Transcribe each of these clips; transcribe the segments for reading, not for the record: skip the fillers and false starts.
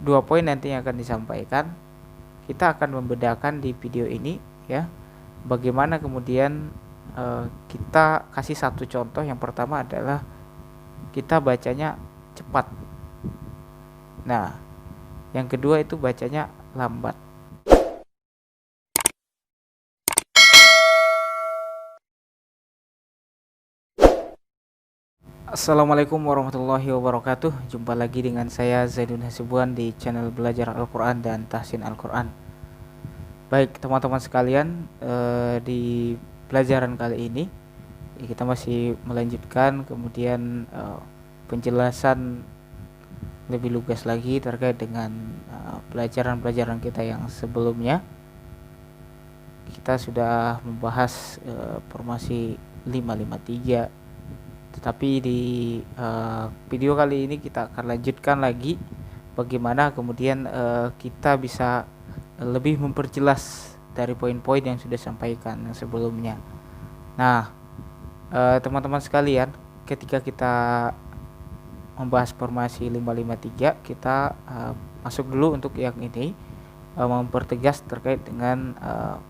dua poin nanti yang akan disampaikan. Kita akan membedakan di video ini ya, bagaimana kemudian kita kasih satu contoh. Yang pertama adalah kita bacanya cepat. Nah, yang kedua itu bacanya lambat. Assalamualaikum warahmatullahi wabarakatuh. Jumpa lagi dengan saya Zaidun Hasibuan di channel Belajar Al-Quran dan Tahsin Al-Quran. Baik teman-teman sekalian, di pelajaran kali ini kita masih melanjutkan kemudian penjelasan lebih lugas lagi terkait dengan pelajaran-pelajaran kita yang sebelumnya. Kita sudah membahas formasi 553. Tetapi di video kali ini kita akan lanjutkan lagi bagaimana kemudian kita bisa lebih memperjelas dari poin-poin yang sudah disampaikan sebelumnya. Nah, teman-teman sekalian, ketika kita membahas formasi 553, kita masuk dulu untuk yang ini, mempertegas terkait dengan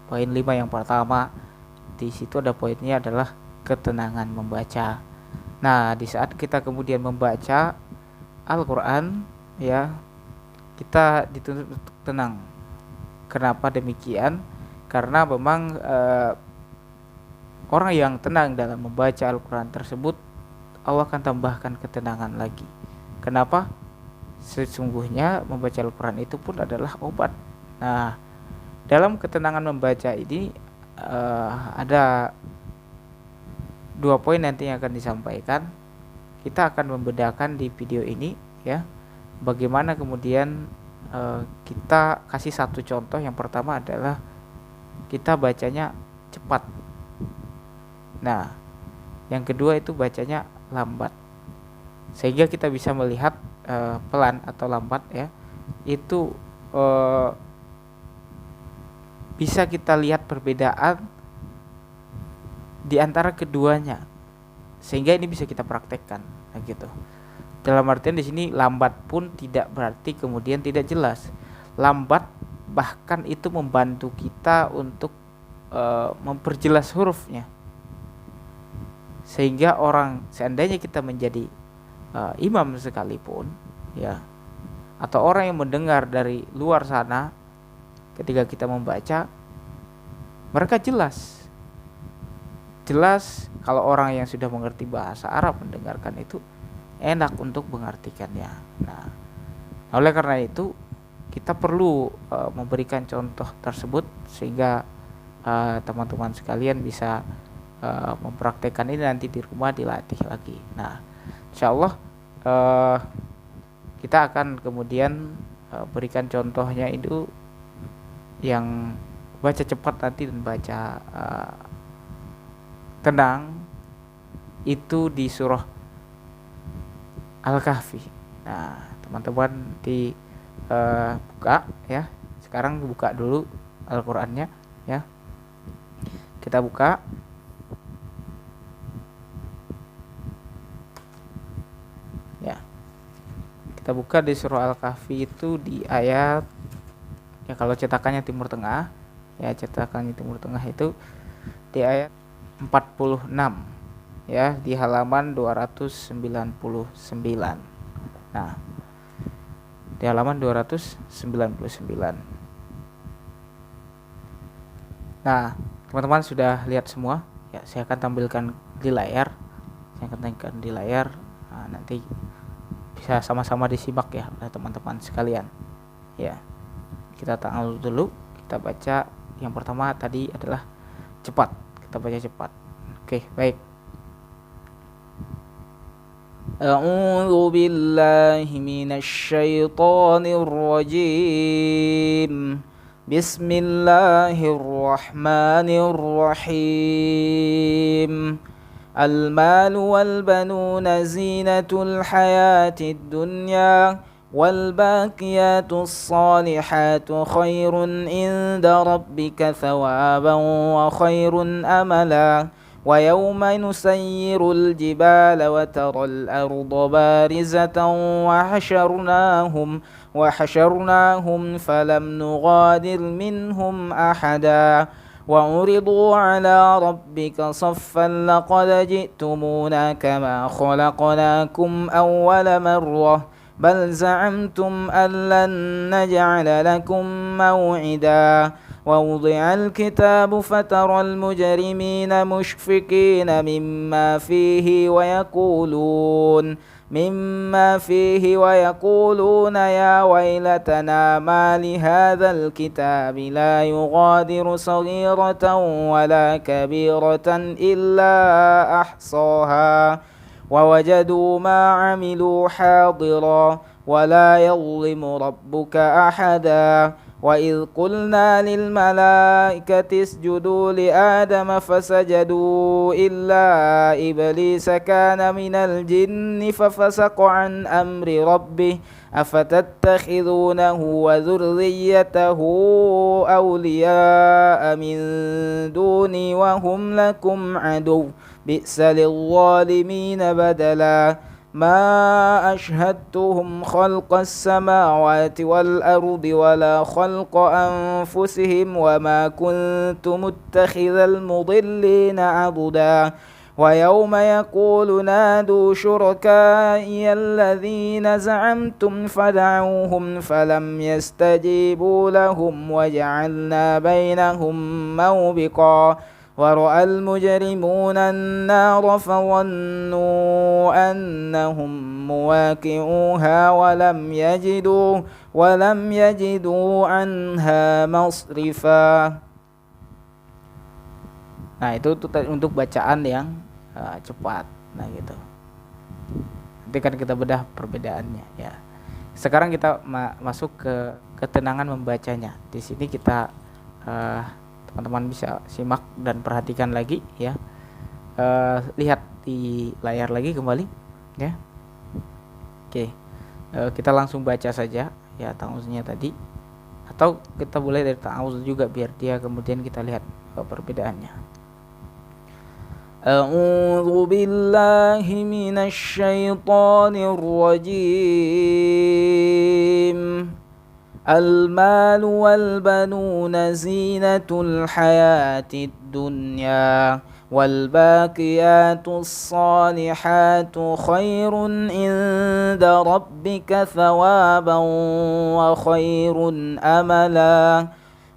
poin 5 yang pertama. Di situ ada poinnya adalah ketenangan membaca. Nah, di saat kita kemudian membaca Al-Quran ya, kita dituntut untuk tenang. Kenapa demikian? Karena memang orang yang tenang dalam membaca Al-Quran tersebut, Allah akan tambahkan ketenangan lagi. Kenapa? Sesungguhnya membaca Al-Quran itu pun adalah obat. Nah, dalam ketenangan membaca ini ada dua poin nanti yang akan disampaikan. Kita akan membedakan di video ini ya, bagaimana kemudian kita kasih satu contoh. Yang pertama adalah kita bacanya cepat. Nah, yang kedua itu bacanya lambat. Sehingga kita bisa melihat pelan atau lambat ya, itu bisa kita lihat perbedaan di antara keduanya, sehingga ini bisa kita praktekkan gitu. Dalam artian di sini lambat pun tidak berarti kemudian tidak jelas. Lambat bahkan itu membantu kita untuk memperjelas hurufnya, sehingga orang, seandainya kita menjadi imam sekalipun ya, atau orang yang mendengar dari luar sana, ketika kita membaca, mereka jelas kalau orang yang sudah mengerti bahasa Arab mendengarkan itu enak untuk mengartikannya. Nah, oleh karena itu kita perlu memberikan contoh tersebut sehingga teman-teman sekalian bisa mempraktekkan ini nanti di rumah, dilatih lagi. Nah, insyaallah kita akan kemudian berikan contohnya itu yang baca cepat nanti dan baca tenang itu di surah Al-Kahfi. Nah, teman-teman di buka ya. Sekarang buka dulu Al-Qur'annya ya. Kita buka. Ya. Kita buka di surah Al-Kahfi itu di ayat ya, kalau cetakannya Timur Tengah ya, cetakannya Timur Tengah itu di ayat 46 ya, di halaman 299. Nah, di halaman 299. Nah, teman-teman sudah lihat semua ya. Saya akan tampilkan di layar. Nah, nanti bisa sama-sama disimak ya oleh teman-teman sekalian ya. Kita tahu dulu, kita baca yang pertama tadi adalah cepat. Kita baca cepat. Oke, baik. A'udzu billahi minasy syaithanir rajim. Bismillahirrahmanirrahim. Al-malu wal banuna zinatul hayatid dunya والباقيات الصالحات خير عند ربك ثوابا وخير أملا ويوم نسير الجبال وترى الأرض بارزة وحشرناهم فلم نغادر منهم أحدا وعرضوا على ربك صفا لقد جئتمونا كما خلقناكم أول مرة بل زعمتم أن لن نجعل لكم موعدا ووضع الكتاب فترى المجرمين مشفقين مما فيه ويقولون يا ويلتنا ما لهذا الكتاب لا يغادر صغيرة ولا كبيرة إلا أحصاها ووجدوا ما عملوا حاضرا ولا يظلم ربك أحدا وإذ قلنا للملائكة اسجدوا لآدم فسجدوا إلا إبليس كان من الجن ففسق عن أمر ربه أفتتخذونه وذريته أولياء من دوني وهم لكم عدو بئس للظالمين بدلا ما أشهدتهم خلق السماوات والأرض ولا خلق أنفسهم وما كنت متخذ المضلين عضدا ويوم يقول نادوا شركائي الذين زعمتم فدعوهم فلم يستجيبوا لهم وجعلنا بينهم موبقا ورأى المجرمون النار فظنوا أنهم مواقعوها ولم يجدوا عنها مصرفا. Nah itu untuk bacaan yang cepat. Nah gitu. Nanti kan kita bedah perbedaannya ya. Sekarang kita masuk ke ketenangan membacanya. Di sini kita teman-teman bisa simak dan perhatikan lagi ya. Lihat di layar lagi kembali ya. Oke. Kita langsung baca saja ya ta'awuznya tadi, atau kita boleh dari ta'awuz juga biar dia kemudian kita lihat perbedaannya. A'udzu billahi minasy syaithanir rajim. المال والبنون زينة الحياة الدنيا والباقيات الصالحات خير عند ربك ثوابا وخير أملا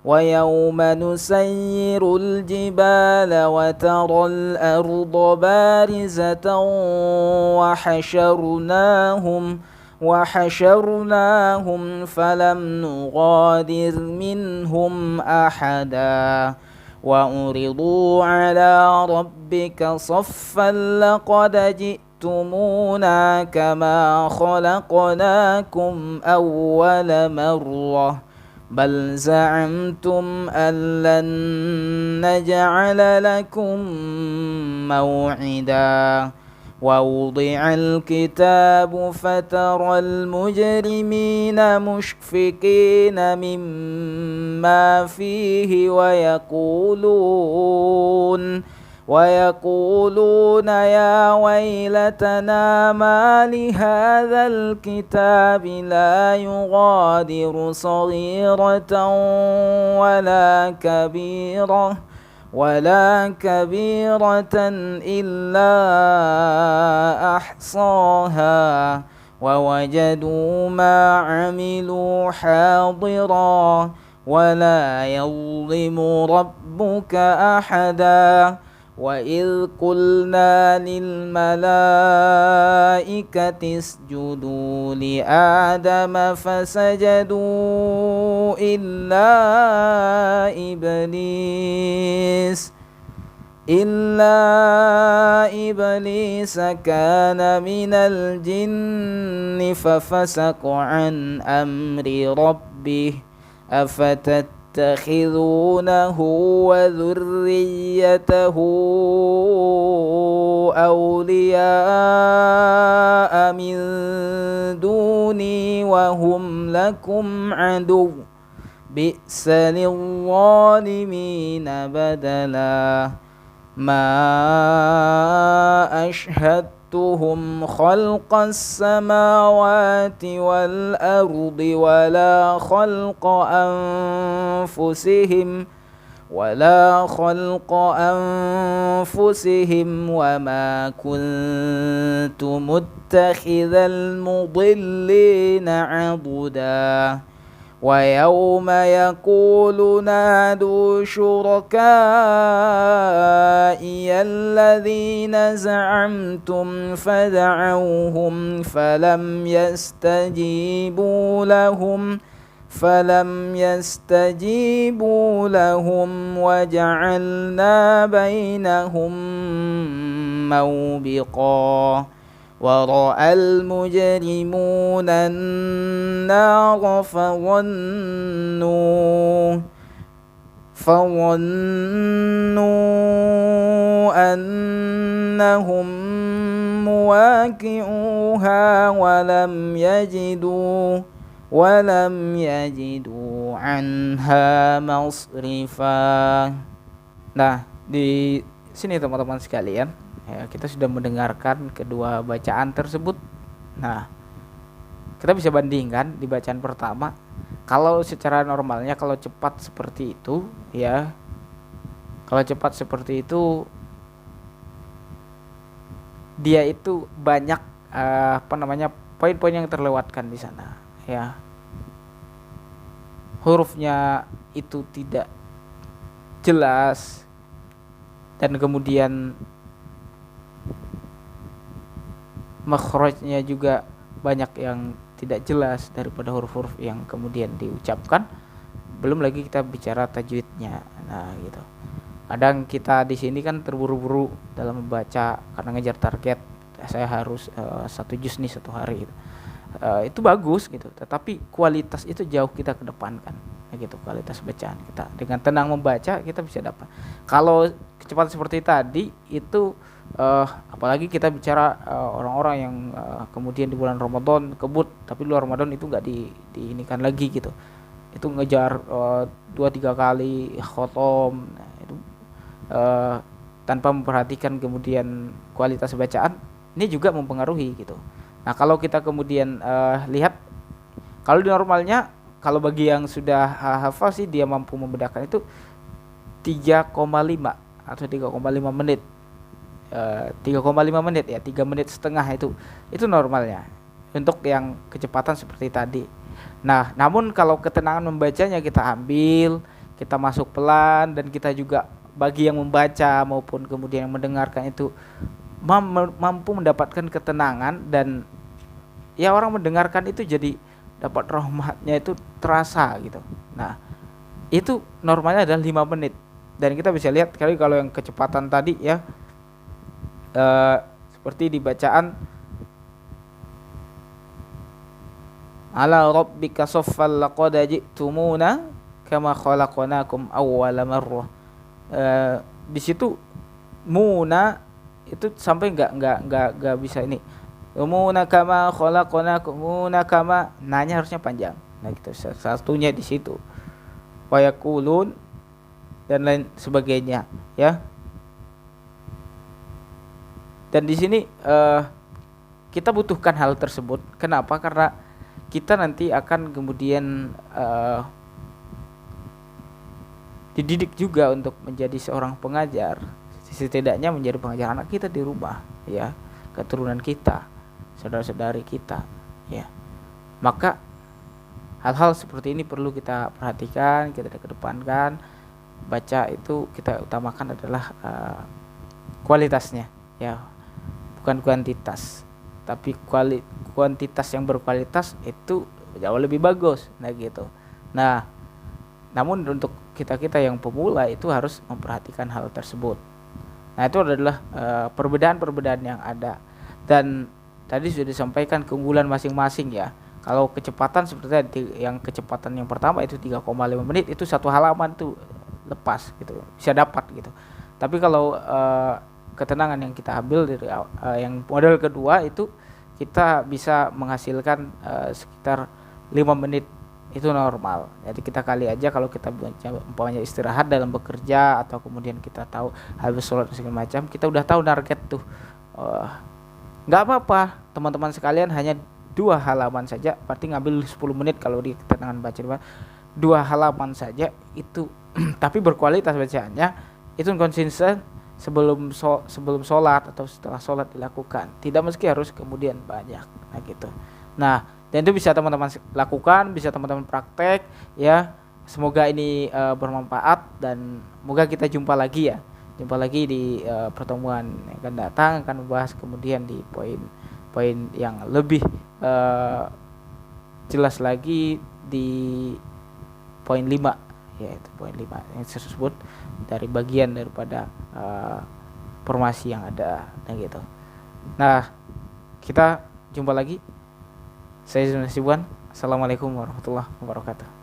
ويوم نسير الجبال وترى الأرض بارزة وحشرناهم فلم نغادر منهم أحدا وعرضوا على ربك صفا لقد جئتمونا كما خلقناكم أول مرة بل زعمتم أن لن نجعل لكم موعدا ووضع الكتاب فترى المجرمين مشفقين مما فيه ويقولون يا ويلتنا ما لهذا الكتاب لا يغادر صغيرة ولا كبيرة إلا أحصاها ووجدوا ما عملوا حاضرا ولا يظلم ربك أحدا وإذ قلنا للملائكة اسجدوا لآدم فسجدوا إلا إبليس كان من الجن ففسق عن أمر ربه أفتتخذونه وذريته أولياء من دوني وهم لكم عدو بئس للظالمين بدلا. ma ashhadtuhum khalqas samawati wal ardi wala khalqa anfusihim وما كنت متخذ المضلين عضدا ويوم يقول نادوا شركائي الذين زعمتم فدعوهم فلم يستجيبوا لهم وجعلنا بينهم موبقا ورأى المجرمون النار فظنوا أنهم مواقعوها ولم يجدوا عنها مصرفا. Nah, di sini teman-teman sekalian, ya, kita sudah mendengarkan kedua bacaan tersebut. Nah, kita bisa bandingkan di bacaan pertama. Kalau secara normalnya, kalau cepat seperti itu, ya, dia itu banyak poin-poin yang terlewatkan di sana, ya. Hurufnya itu tidak jelas, dan kemudian makhrajnya juga banyak yang tidak jelas daripada huruf-huruf yang kemudian diucapkan. Belum lagi kita bicara tajwidnya. Nah, gitu. Kadang kita di sini kan terburu-buru dalam membaca karena ngejar target. Saya harus 1 juz nih 1 hari gitu. Itu bagus gitu, tetapi kualitas itu jauh kita kedepankan, ya gitu. Kualitas bacaan kita dengan tenang membaca kita bisa dapat. Kalau kecepatan seperti tadi itu apalagi kita bicara orang-orang yang kemudian di bulan Ramadan kebut, tapi luar Ramadan itu nggak diinikan lagi gitu, itu ngejar 2-3 kali khotom. Nah, itu tanpa memperhatikan kemudian kualitas bacaan, ini juga mempengaruhi gitu. Nah, kalau kita kemudian lihat, kalau di normalnya, kalau bagi yang sudah hafal sih dia mampu membedakan itu 3,5 atau 3,5 menit. 3,5 menit ya, 3 menit setengah itu normalnya untuk yang kecepatan seperti tadi. Nah, namun kalau ketenangan membacanya kita ambil, kita masuk pelan, dan kita juga bagi yang membaca maupun kemudian yang mendengarkan itu mampu mendapatkan ketenangan, dan ya orang mendengarkan itu jadi dapat rahmatnya itu terasa gitu. Nah, itu normalnya adalah 5 menit, dan kita bisa lihat kali kalau yang kecepatan tadi ya, seperti di bacaan ala rabbika saffal laqad ji'tumuna kama khalaqnakum awwala marrah. Di situ muna itu sampai enggak bisa ini. Muna kama khalaqnakum, muna kama, nanya harusnya panjang. Nah, gitu. Satunya di situ. Wa yaqulun dan lain sebagainya, ya. Dan di sini kita butuhkan hal tersebut. Kenapa? Karena kita nanti akan kemudian dididik juga untuk menjadi seorang pengajar. Setidaknya menjadi pengajar anak kita di rumah, ya, keturunan kita, saudara-saudari kita, ya. Maka hal-hal seperti ini perlu kita perhatikan, kita kedepankan. Baca itu kita utamakan adalah kualitasnya, ya, bukan kuantitas. Tapi kuantitas yang berkualitas itu jauh lebih bagus. Nah, gitu. Nah, namun untuk kita yang pemula itu harus memperhatikan hal tersebut. Nah, itu adalah perbedaan-perbedaan yang ada. Dan tadi sudah disampaikan keunggulan masing-masing, ya. Kalau kecepatan seperti yang kecepatan yang pertama itu 3,5 menit, itu satu halaman itu lepas gitu, bisa dapat gitu. Tapi kalau ketenangan yang kita ambil dari yang model kedua itu kita bisa menghasilkan sekitar 5 menit, itu normal. Jadi kita kali aja kalau kita umpamanya istirahat dalam bekerja atau kemudian kita tahu habis sholat segala macam, kita udah tahu target tuh. Nggak apa-apa teman-teman sekalian, hanya 2 halaman saja, berarti ngambil 10 menit kalau di ketenangan baca 2 halaman saja itu tapi berkualitas bacaannya, itu konsisten sebelum sholat atau setelah sholat dilakukan, tidak meski harus kemudian banyak. Nah gitu. Nah, dan itu bisa teman-teman lakukan, bisa teman-teman praktek ya. Semoga ini bermanfaat, dan semoga kita jumpa lagi ya. Jumpa lagi di pertemuan yang akan datang, akan membahas kemudian di poin-poin yang lebih jelas lagi di poin 5, yaitu poin 5 yang saya sebut dari bagian daripada formasi yang ada, nah gitu. Nah, kita jumpa lagi. Saya Zunasibuan. Assalamualaikum warahmatullahi wabarakatuh.